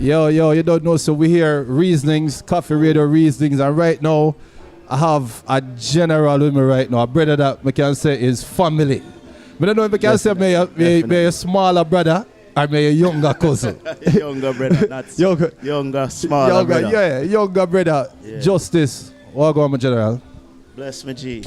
Yo, you don't know, so we hear Reasonings, Coffee Radio Reasonings, and right now, I have a general with me right now, a brother that I can say is family. I don't know if I can say me a smaller brother or me a younger cousin. Younger brother, not younger, smaller brother. Yeah, younger brother. Yeah. Justis. What go on, my general? Bless me, G.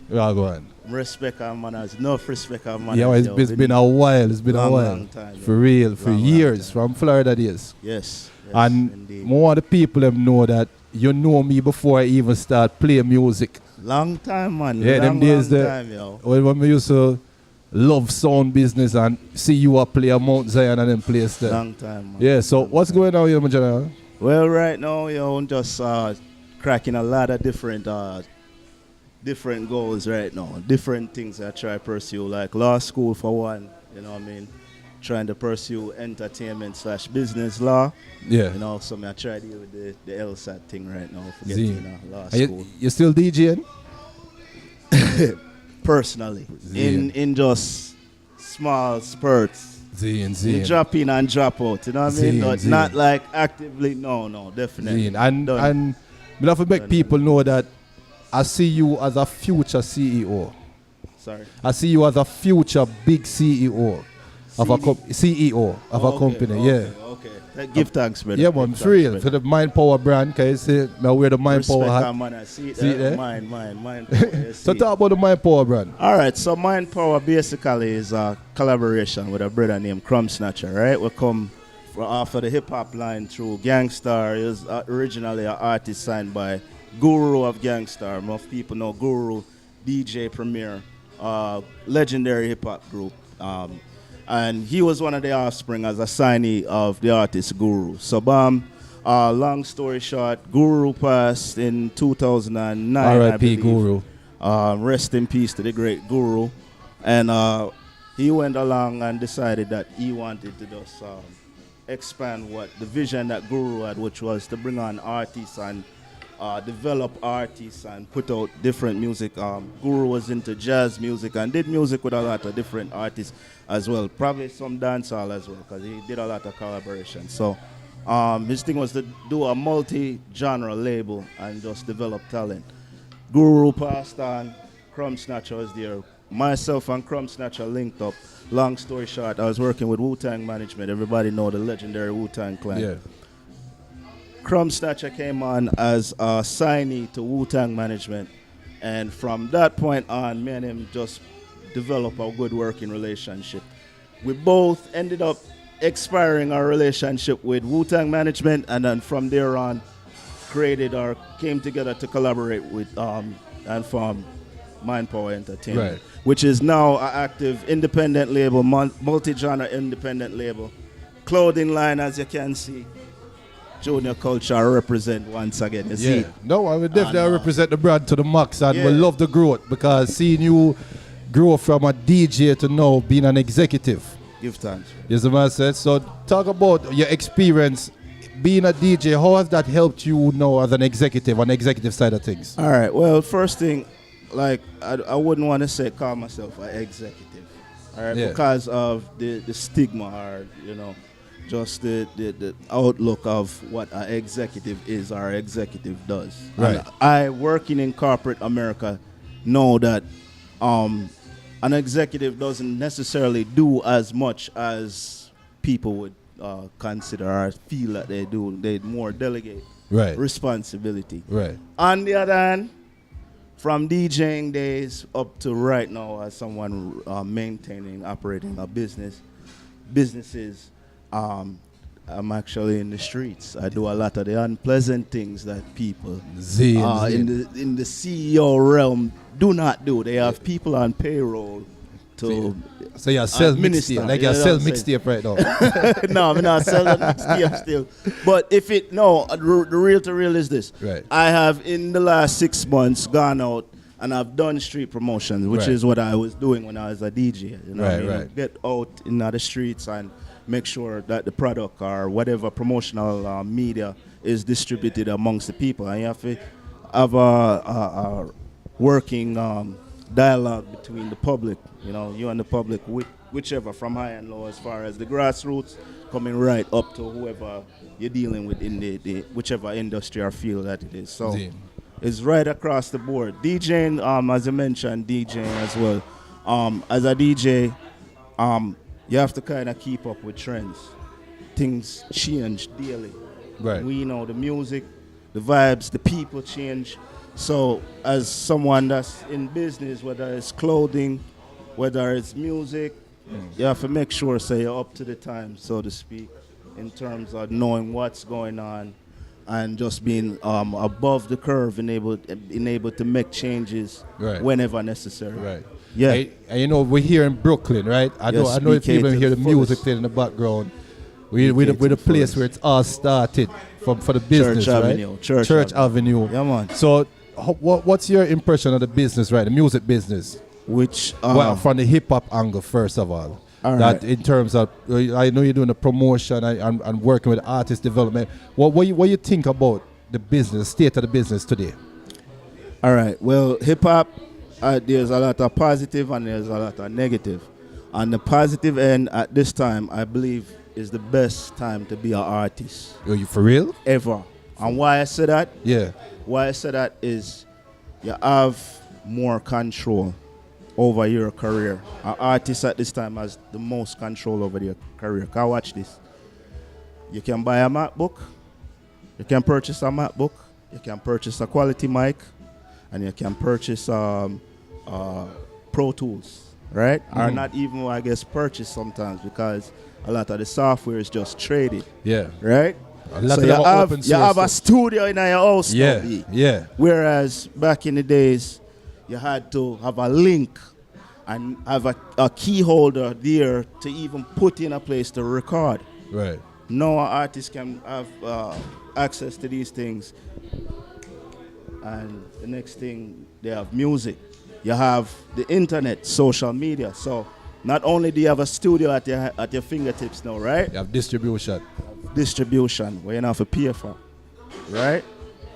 What go on? Respect our manners. Enough respect our manners. Yeah, it's been a while. It's been a while. Long time, for real, for years, from Florida days. Yes. And indeed. More of the people them know that you know me before I even start playing music. Long time, man. Yeah, them days when we used to love sound business and see you up play a Mount Zion and then place there. Long time, man. Yeah, so what's going on here, my general? Well, right now, I'm just cracking a lot of different goals right now. Different things I try to pursue, like law school for one, you know what I mean? Trying to pursue entertainment/business law. Yeah. You know, so I try to deal with the LSAT thing right now for getting law school. You still DJing? Personally. In just small spurts. You drop in and drop out, you know what I mean? Not like actively, no, definitely. And we have to make people know that I see you as a future CEO. Sorry? I see you as a future big CEO of a company. Yeah. Okay. Give thanks, brother. Yeah, man, for real. For the Mind Power brand, can you see now wear the Mind Power hat? Man, see it there? Mind Power. So talk about the Mind Power brand. Alright, so Mind Power basically is a collaboration with a brother named Crumb Snatcher, right? We come after the hip hop line through Gangstar. He was originally an artist signed by Guru of Gangstar. Most people know Guru, DJ Premier, legendary hip hop group. And he was one of the offspring as a signee of the artist Guru. So long story short, Guru passed in 2009. R.I.P. Guru. Rest in peace to the great Guru. And he went along and decided that he wanted to just expand what the vision that Guru had, which was to bring on artists and develop artists and put out different music. Guru was into jazz music and did music with a lot of different artists as well. Probably some dancehall as well, because he did a lot of collaboration. So his thing was to do a multi-genre label and just develop talent. Guru passed on, Crumb Snatcher was there. Myself and Crumb Snatcher linked up. Long story short, I was working with Wu-Tang Management. Everybody know the legendary Wu-Tang clan. Yeah. Crumb Snatcher came on as a signee to Wu-Tang Management, and from that point on, me and him just developed a good working relationship. We both ended up expiring our relationship with Wu-Tang Management, and then from there on, came together to collaborate with and form Mind Power Entertainment, which is now an active independent label, multi-genre independent label, clothing line, as you can see. Junior Culture represent once again. You see? No, I would definitely represent the brand to the max, and we love the growth, because seeing you grow from a DJ to now being an executive. Give thanks. Yes, the man said. So talk about your experience being a DJ. How has that helped you now as an executive, on the executive side of things? All right. Well, first thing, like I wouldn't want to call myself an executive, all right, because of the stigma, or just the outlook of what an executive is or executive does. Right. And I, working in corporate America, know that an executive doesn't necessarily do as much as people would consider or feel that they do. They more delegate responsibility. Right. On the other hand, from DJing days up to right now, as someone operating a businesses, I'm actually in the streets. I do a lot of the unpleasant things that people in the CEO realm do not do. They have people on payroll to So you sell mixtape, like you sell mixtape right now. No, I'm not selling mixtape still. But the real to real is this. Right. I have in the last 6 months gone out and I've done street promotions, which is what I was doing when I was a DJ. Get out in the streets and make sure that the product or whatever promotional media is distributed amongst the people. And you have to have a working dialogue between the public, you and the public with whichever, from high and low, as far as the grassroots coming right up to whoever you're dealing with in the whichever industry or field that it is. So it's right across the board. DJing, as I mentioned, DJing as well. As a DJ, you have to kind of keep up with trends. Things change daily. Right. We know the music, the vibes, the people change. So as someone that's in business, whether it's clothing, whether it's music, you have to make sure you're up to the time, so to speak, in terms of knowing what's going on and just being above the curve and able to make changes whenever necessary. Right. Yeah. And you know, we're here in Brooklyn, right? I know if people hear the music playing in the background. We're the place where it's all started for the business, Church right? Avenue. Church Avenue. Yeah, man. So what's your impression of the business, right? The music business? Which well, from the hip hop angle, first of all. That in terms of, I know you're doing the promotion and working with artist development. What you think about the business, state of the business today? All right. Well, hip hop, there's a lot of positive and there's a lot of negative. On the positive end, at this time, I believe is the best time to be an artist. Are you for real? Ever. And why I say that? Yeah. Why I say that is you have more control over your career. An artist at this time has the most control over their career. Can watch this. You can buy a MacBook, you can purchase a MacBook, you can purchase a quality mic, and you can purchase Pro Tools, right? Or not even, I guess, purchase sometimes because a lot of the software is just traded. Yeah. Right? So you have a studio in your house. Yeah. Whereas back in the days, you had to have a link and have a key holder there to even put in a place to record. Right. Now an artist can have access to these things. And the next thing, they have music. You have the internet, social media. So not only do you have a studio at your fingertips now, right? You have distribution. Distribution, where you don't have to pay for, right?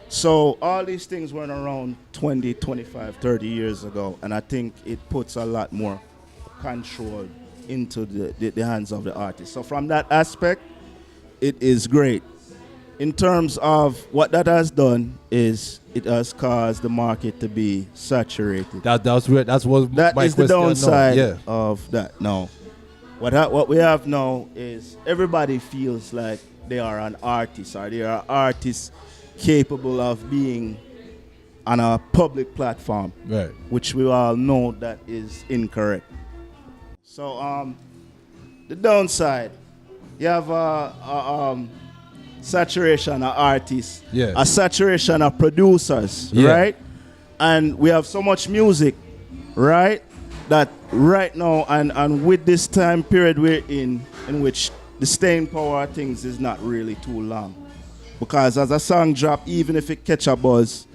So all these things went around 20, 25, 30 years ago, and I think it puts a lot more control into the hands of the artist. So from that aspect, it is great. In terms of what that has done is it has caused the market to be saturated. That is the downside of that. Now, what we have now is everybody feels like they are an artist, or they are artists capable of being on a public platform, right? Which we all know that is incorrect. So the downside, you have a saturation of artists, a saturation of producers, right? And we have so much music, right? That right now and with this time period we're in which the staying power of things is not really too long. Because as a song drop, even if it catch a buzz,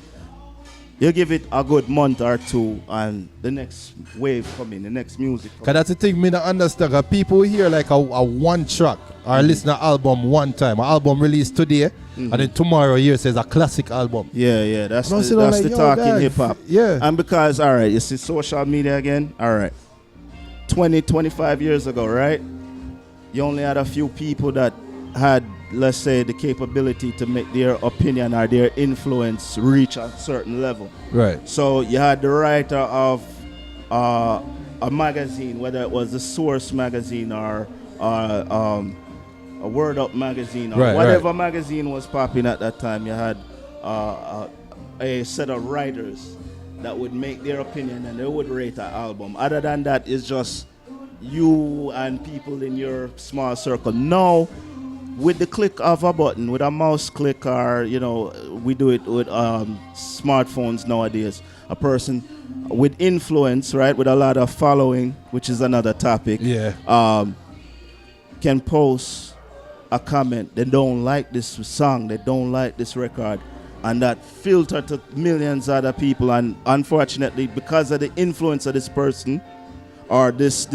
you give it a good month or two and the next wave coming, the next music coming. Because that's the thing, me not understand. Cause people hear like a one track or listen to an album one time. An album released today and then tomorrow here says a classic album. Yeah, that's the talk in hip hop. Yeah. And because, all right, you see social media again, all right, 20, 25 years ago, right? You only had a few people that had, let's say, the capability to make their opinion or their influence reach a certain level. Right. So you had the writer of a magazine, whether it was the Source magazine or a Word Up magazine or whatever magazine was popping at that time. You had a set of writers that would make their opinion and they would rate an album. Other than that, it's just you and people in your small circle. Now, with the click of a button, with a mouse click, or we do it with smartphones nowadays. A person with influence, right, with a lot of following, which is another topic, can post a comment. They don't like this song, they don't like this record, and that filter to millions of other people. And unfortunately, because of the influence of this person or this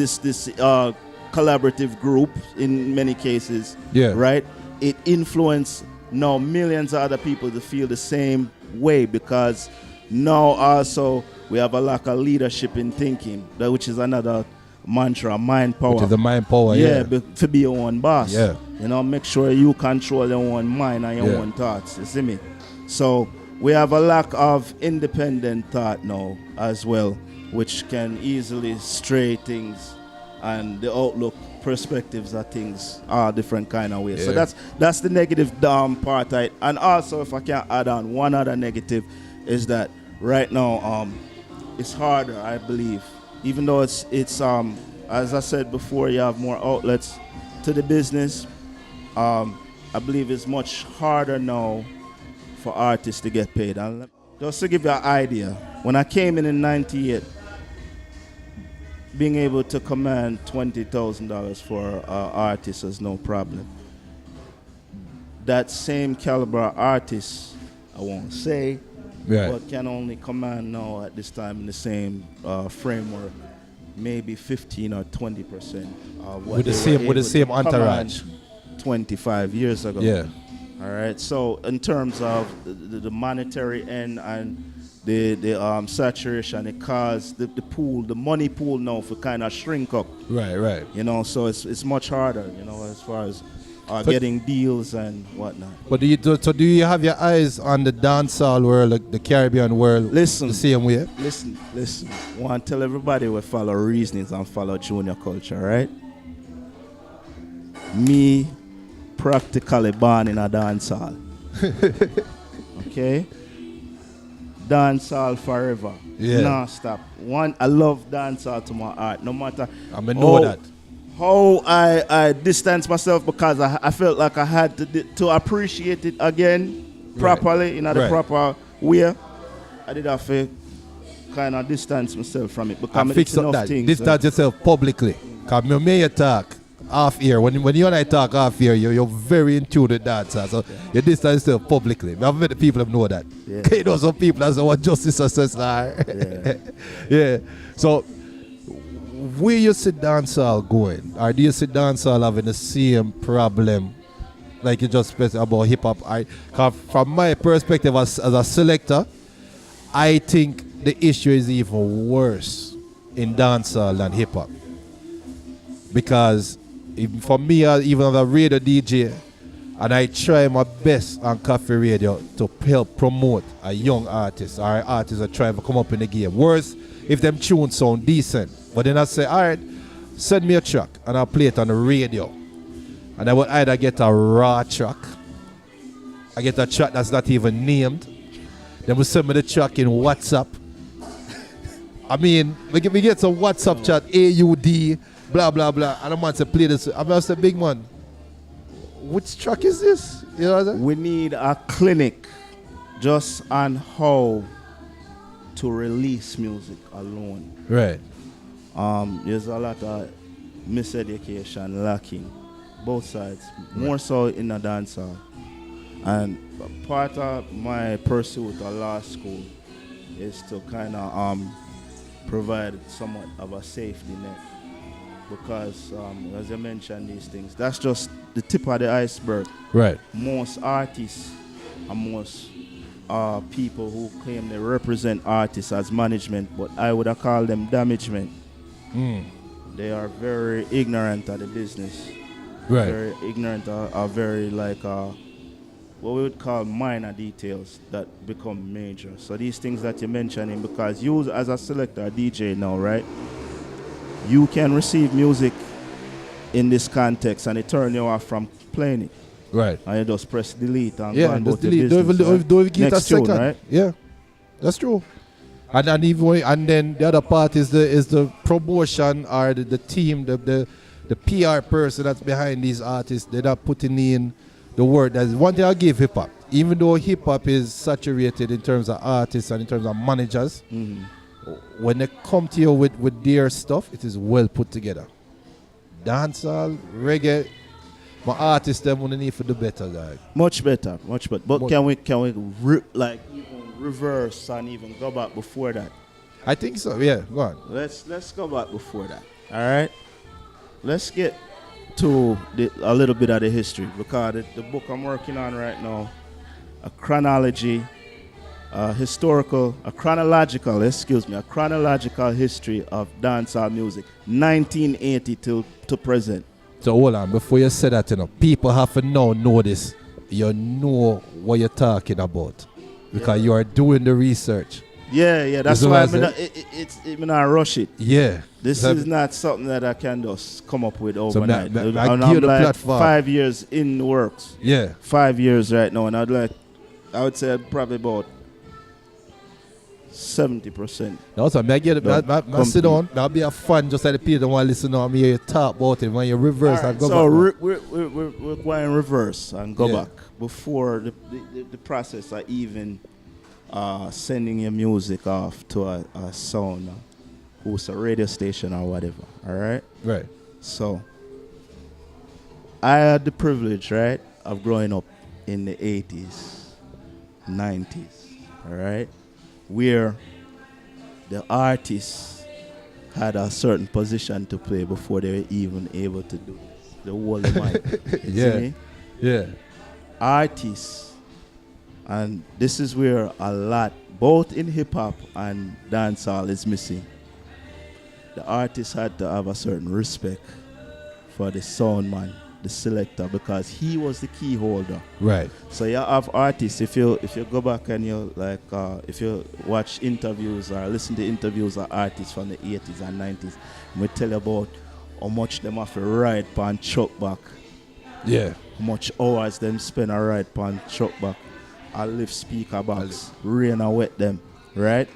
collaborative group in many cases, right? It influenced now millions of other people to feel the same way, because now also we have a lack of leadership in thinking, which is another mantra, mind power. Which is the mind power, yeah. To be your own boss. Yeah. You know, make sure you control your own mind and your own thoughts. You see me? So we have a lack of independent thought now as well, which can easily stray things, and the outlook perspectives of things are different kind of ways. So that's the negative part. And also, if I can add on one other negative, is that right now it's harder, I believe, even though it's as I said before, you have more outlets to the business. I believe it's much harder now for artists to get paid. And just to give you an idea, when I came in '98, being able to command $20,000 for an artist is no problem. That same caliber artist, I won't say, but can only command now at this time in the same framework, maybe 15 or 20% of what with the same entourage 25 years ago. Yeah. All right. So in terms of the monetary end and the saturation, it caused the money pool now for kind of shrink up. Right. You know, so it's much harder, you know, as far as getting deals and whatnot. But do you have your eyes on the dancehall world, like the Caribbean world, the same way? Listen. I want to tell everybody we follow Reasonings and follow Junior culture, right? Me, practically born in a dancehall. Okay? Dancehall forever. Yeah. Non-stop. I love dancehall to my heart. No matter how I distance myself, because I felt like I had to appreciate it again properly, in the proper way. I did have to kind of distance myself from it, because I fix up that. Distance yourself publicly. Because me may talk half ear. When you and I talk half ear, you're very in tune with that. So you distance yourself publicly. I've met the people that know that. Yeah. You know some people that's what Justis says. Yeah. So where you see dancehall going? Or do you see dancehall having the same problem like you just said about hip hop? From my perspective as a selector, I think the issue is even worse in dancehall than hip hop. Because for me, even as a radio DJ, and I try my best on Coffee Radio to help promote a young artist or an artist that trying to come up in the game. Worse, if them tunes sound decent. But then I say, all right, send me a track and I'll play it on the radio. And I would either get a raw track, I get a track that's not even named, then we send me the track in WhatsApp. I mean, we get some WhatsApp chat, AUD, blah, blah, blah. And I'm going to play this. I'm going to say, big man, which track is this? You know what I'm saying? We need a clinic just on how to release music alone. Right. There's a lot of miseducation lacking, both sides, more so in the dancehall. And part of my pursuit at law school is to kind of provide somewhat of a safety net, because as I mentioned these things, that's just the tip of the iceberg. Right. Most artists and most people who claim they represent artists as management, but I would call them damagement. They are very ignorant of the business. Right. Very ignorant of very what we would call minor details that become major. So these things that you're mentioning, because you as a selector, a DJ now, right? You can receive music in this context and it turn you off from playing it. Right. And you just press delete and go and just delete. Don't even give it a second. Tune, right? Yeah. That's true. And then the other part is the promotion or the team, the PR person that's behind these artists. They're not putting in the word. That's one thing I give hip hop. Even though hip hop is saturated in terms of artists and in terms of managers, when they come to you with their stuff, it is well put together. Dancehall, reggae, my artists them want to need for the better, like. Much better. But can we even reverse and even go back before that? I think so. Yeah, go on. Let's go back before that. All right. Let's get to a little bit of the history, because the book I'm working on right now, a chronology a chronological history of dancehall music, 1980 to present. So hold on, before you say that, people have to now know this. You know what you're talking about because you are doing the research. Yeah, that's why I'm not rush it. Yeah. This is not something that I can just come up with overnight. I I'm give you the like platform. 5 years in the works. Yeah. 5 years right now, and I would say probably about 70%. Also, I get it. Sit down. That'll be a fun. Just like the people want to listen to me. You talk about it when you reverse and go back. So we're going reverse and go back before the process of even sending your music off to a sound who's a radio station or whatever. All right. Right. So I had the privilege, right, of growing up in the 80s, 90s. All right. Where the artists had a certain position to play before they were even able to do the whole mic. Yeah. Artists, and this is where a lot, both in hip hop and dancehall, is missing. The artists had to have a certain respect for the sound man, the selector, because he was the key holder. Right. So you have artists. If you go back and if you watch interviews or listen to interviews of artists from the 80s and 90s, we tell you about how much them have to ride pan truck back. Yeah. How much hours them spend a ride pan truck back. I lift speaker box, rain and wet them, right?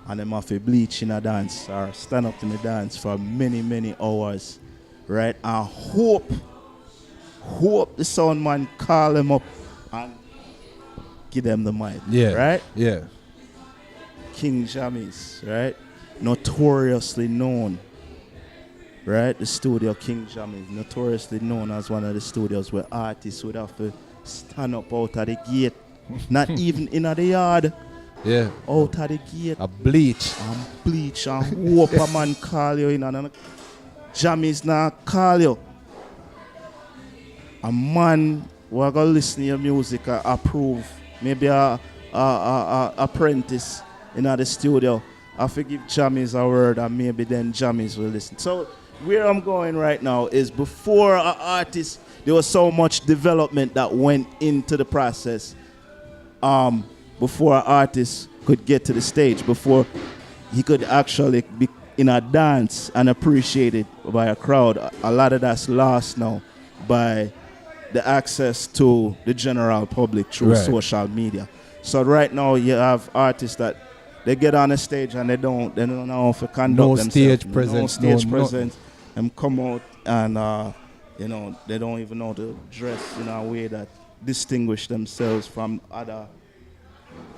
And them have to bleach in a dance or stand up in the dance for many hours, right? And hope the sound man call them up and give them the mic. Yeah. Right? Yeah. King Jammies, right? Notoriously known. Right? The studio King Jammies, notoriously known as one of the studios where artists would have to stand up out of the gate. Not even in the yard. Yeah. Out of the gate. A bleach. And hope a man call you in and Jammies not call you. A man who are going to listen to your music and approve, maybe a apprentice in the studio, I forgive Jammies a word and maybe then Jammies will listen. So where I'm going right now is before an artist, there was so much development that went into the process before an artist could get to the stage, before he could actually be in a dance and appreciated by a crowd. A lot of that's lost now by the access to the general public through social media. So right now you have artists that they get on the stage and they don't know how to conduct themselves. No stage presence. And come out and they don't even know to dress in a way that distinguish themselves from other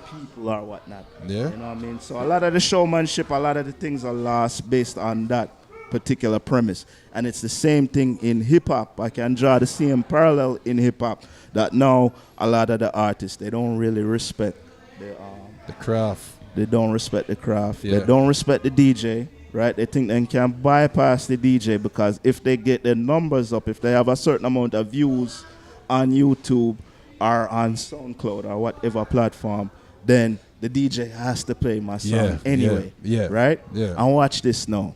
people or whatnot. Yeah. You know what I mean? So a lot of the showmanship, a lot of the things are lost based on that particular premise. And it's the same thing in hip-hop. I can draw the same parallel in hip-hop that now a lot of the artists, they don't really respect the craft. They don't respect the craft. Yeah. They don't respect the DJ, right? They think they can bypass the DJ because if they get their numbers up, if they have a certain amount of views on YouTube or on SoundCloud or whatever platform, then the DJ has to play my song anyway, right? Yeah. And watch this now.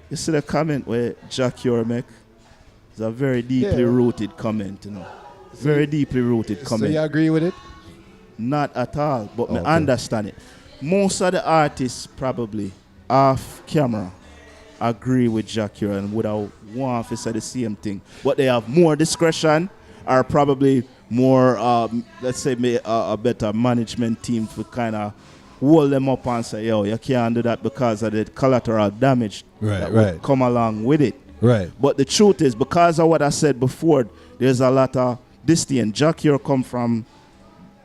You see the comment where Jack Ure make? It's a very deeply rooted comment, Very deeply rooted comment. So you agree with it? Not at all, but I understand it. Most of the artists probably off camera agree with Jack Ure and would have want to say the same thing. But they have more discretion or probably more, let's say, a better management team to kind of hold them up and say, yo, you can't do that because of the collateral damage that would come along with it. Right. But the truth is, because of what I said before, there's a lot of this thing. Jack Ure come from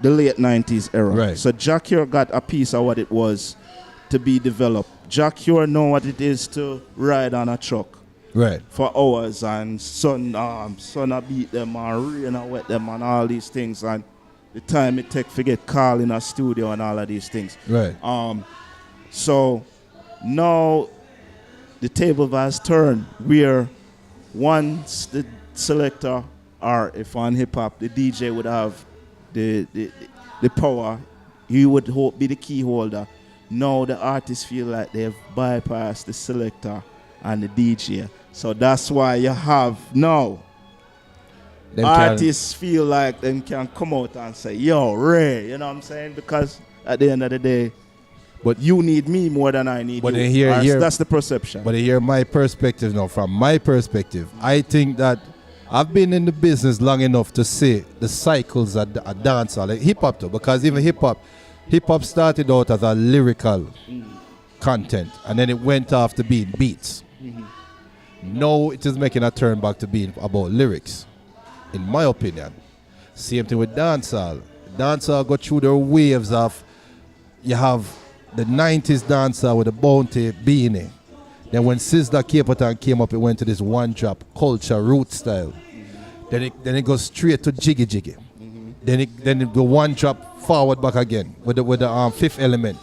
the late 90s era. Right. So Jack Ure got a piece of what it was to be developed. Jack Ure know what it is to ride on a truck. Right. For hours and sun beat them and rain and wet them and all these things and the time it take to get called in a studio and all of these things. Right. So now the table has turned where once the selector or if on hip hop the DJ would have the power you would hope be the key holder. Now the artists feel like they've bypassed the selector and the DJ. So that's why you have now artists feel like they can come out and say, yo, Ray, you know what I'm saying? Because at the end of the day, but you need me more than I need you. That's the perception. But here my perspective now. From my perspective, I think that I've been in the business long enough to see the cycles at dancehall, like hip hop too, because even hip hop started out as a lyrical content, and then it went off to being beats. Now it is making a turn back to being about lyrics, in my opinion. Same thing with dancehall. Dancehall go through the waves of, you have the 90s dancehall with the Bounty Beanie. Then when Sizzla Capleton came up, it went to this one drop culture root style. Then it goes straight to Jiggy Jiggy. Then the one drop forward back again with the Fifth Element.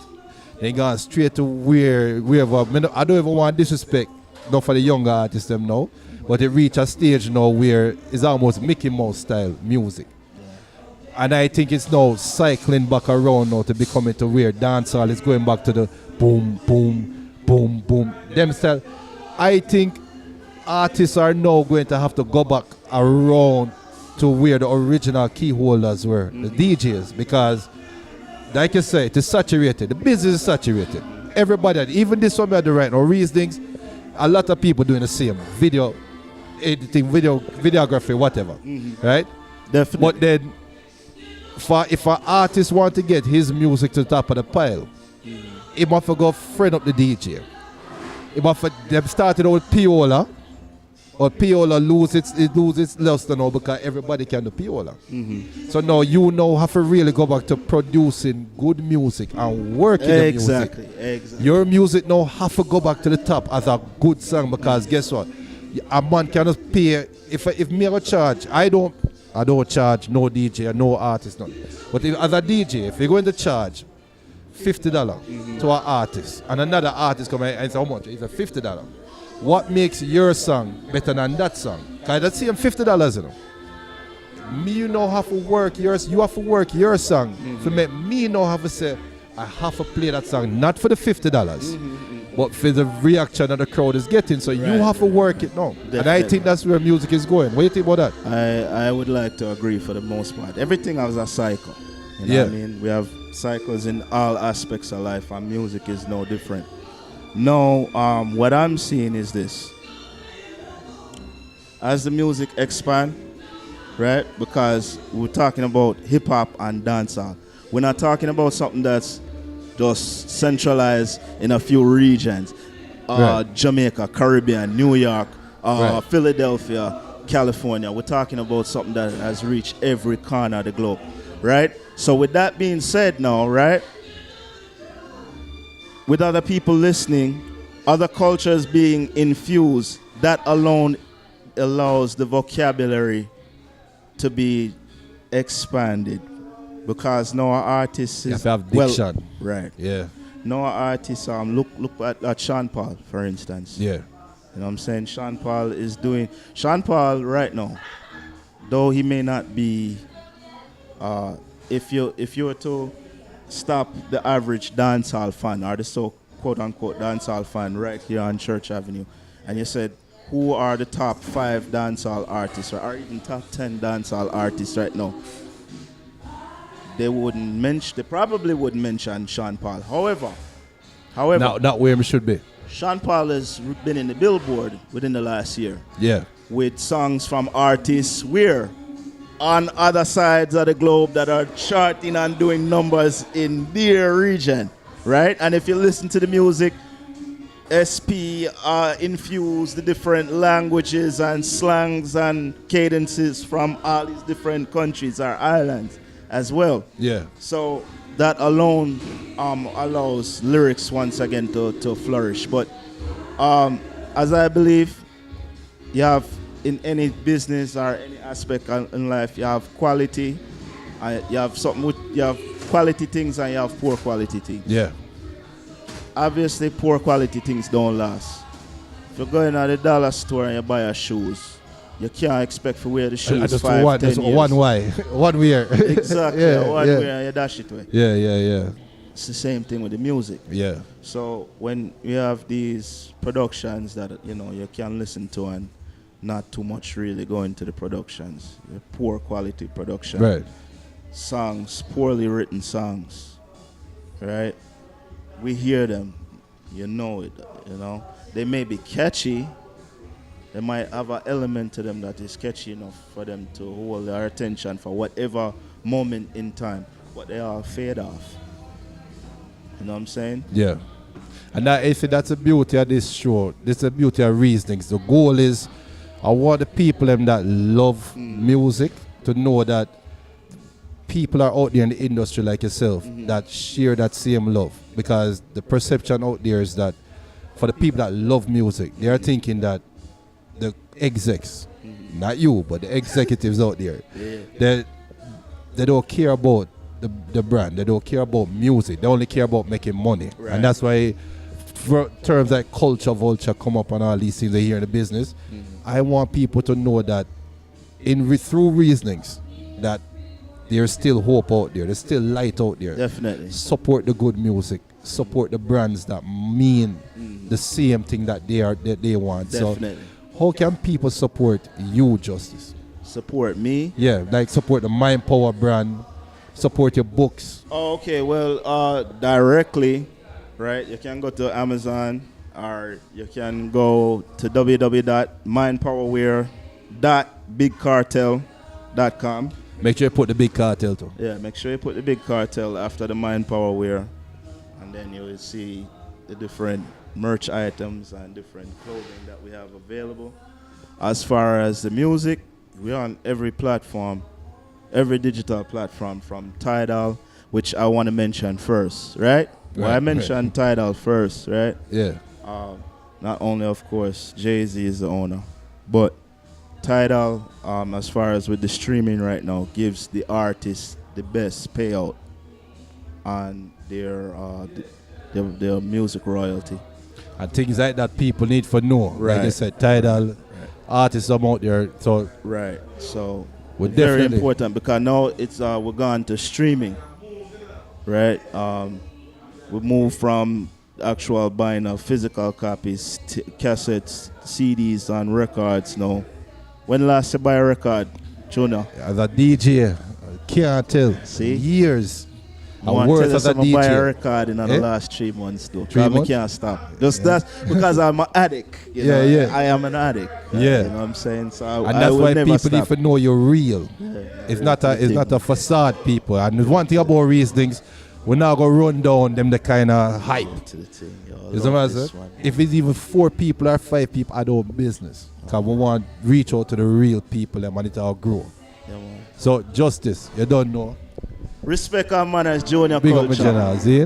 Then it goes straight to wherever. I don't even want disrespect, not for the younger artists them now, but it reach a stage now where it's almost Mickey Mouse style music. And I think it's now cycling back around now to becoming to where dancehall is going back to the boom, boom, boom, boom. Them style. I think artists are now going to have to go back around to where the original key holders were, the DJs, because like you say, it is saturated. The business is saturated. Everybody, even this one we are doing right now, Reazonings, a lot of people doing the same. Video editing, videography, whatever. Right? Definitely. But then if an artist want to get his music to the top of the pile, he must go friend up the DJ. Them started out with Piola, or Piola lose its luster now because everybody can do Piola. So now you know have to really go back to producing good music and working the music. Exactly. Your music now have to go back to the top as a good song, because guess what? A man cannot pay. If me ever charge, I don't charge no DJ or no artist, nothing. But as a DJ, if you're going to charge $50 to an artist, and another artist come and say how much? It's a $50. What makes your song better than that song? Because that's same $50, you know. Me, you know, have to work yours. You have to work your song to make me know have to say I have to play that song, not for the $50, but for the reaction that the crowd is getting. So you have to work it now. Definitely. And I think that's where music is going. What do you think about that? I would like to agree for the most part. Everything has a cycle. You know what I mean? We have cycles in all aspects of life, and music is no different. No, what I'm seeing is this. As the music expand, right? Because we're talking about hip hop and dancehall. We're not talking about something that's just centralized in a few regions. Jamaica, Caribbean, New York, Philadelphia, California. We're talking about something that has reached every corner of the globe, right? So with that being said now, right? With other people listening, other cultures being infused, that alone allows the vocabulary to be expanded. Because now our artists is have diction. Right. Yeah. Now our artists look at Sean Paul, for instance. Yeah. You know what I'm saying? Sean Paul right now, though he may not be if you were to stop the average dancehall fan, or the so quote-unquote dancehall fan right here on Church Avenue, and you said, who are the top 5 dancehall artists, or even top 10 dancehall artists right now? They probably wouldn't mention Sean Paul. However, not where we should be. Sean Paul has been in the Billboard within the last year. Yeah. With songs from artists where on other sides of the globe that are charting and doing numbers in their region, right? And if you listen to the music, SP infuse the different languages and slangs and cadences from all these different countries or islands as well. Yeah. So that alone allows lyrics once again to flourish. But as I believe, you have in any business or any aspect in life, you have quality, you have quality things and you have poor quality things. Yeah. Obviously, poor quality things don't last. If you're going to the dollar store and you buy your shoes, you can't expect for wear the shoes Just 5, 10 just years. one way, one wear. Exactly. One wear and you dash it away. Yeah. It's the same thing with the music. Yeah. So when you have these productions that you can listen to and not too much really go into the productions, poor quality production, Right. songs, poorly written songs, right? We hear them, you know it, They may be catchy. They might have an element to them that is catchy enough for them to hold our attention for whatever moment in time, but they all fade off. You know what I'm saying? Yeah. And that's the beauty of this show. This is the beauty of Reasonings. The goal is I want the people them that love music to know that people are out there in the industry like yourself that share that same love. Because the perception out there is that for the people that love music, they are thinking that the execs, not you, but the executives out there, they don't care about the brand. They don't care about music. They only care about making money. Right. And that's why for terms like culture vulture come up and all these things they hear in the business. I want people to know that through Reasonings that there's still hope out there. There's still light out there. Definitely. Support the good music. Support the brands that mean the same thing that they want. Definitely. So how can people support you, Justis? Support me? Yeah, like support the Mind Power brand. Support your books. Oh, okay. Well, directly, right? You can go to Amazon or you can go to www.mindpowerwear.bigcartel.com. Make sure you put the Big Cartel too. Yeah, make sure you put the Big Cartel after the Mind Power Wear, and then you will see the different merch items and different clothing that we have available. As far as the music, we're on every platform. Every digital platform from Tidal, which I want to mention first, right? Well, I mentioned Tidal first, right? Yeah. Not only, of course, Jay-Z is the owner, but Tidal, as far as with the streaming right now, gives the artists the best payout on their music royalty. And things like that people need to know. Right. Like you said, Tidal, artists are out there. So right. So very important because now it's we're gone to streaming, right? We moved from actual buying of physical copies, cassettes, CDs, and records now. When last you buy a record, Junior? As a DJ, I can't tell. See? Years. I want to tell you as a something, buy a DJ. record in the last 3 months though. 3 months? I can't stop. Just that's because I'm an addict. You know? I am an addict. Yeah. You know what I'm saying? So And that's why people stop. need to know you're real. It's not a facade, people. And there's one thing about Reasonings, we're not going to run down them the kind of hype. If it's even 4 people or 5 people, I do business. Because we want to reach out to the real people and it all grow. Yeah, man. So, Justis, you don't know. Respect our manners, junior Big culture. up my general, see?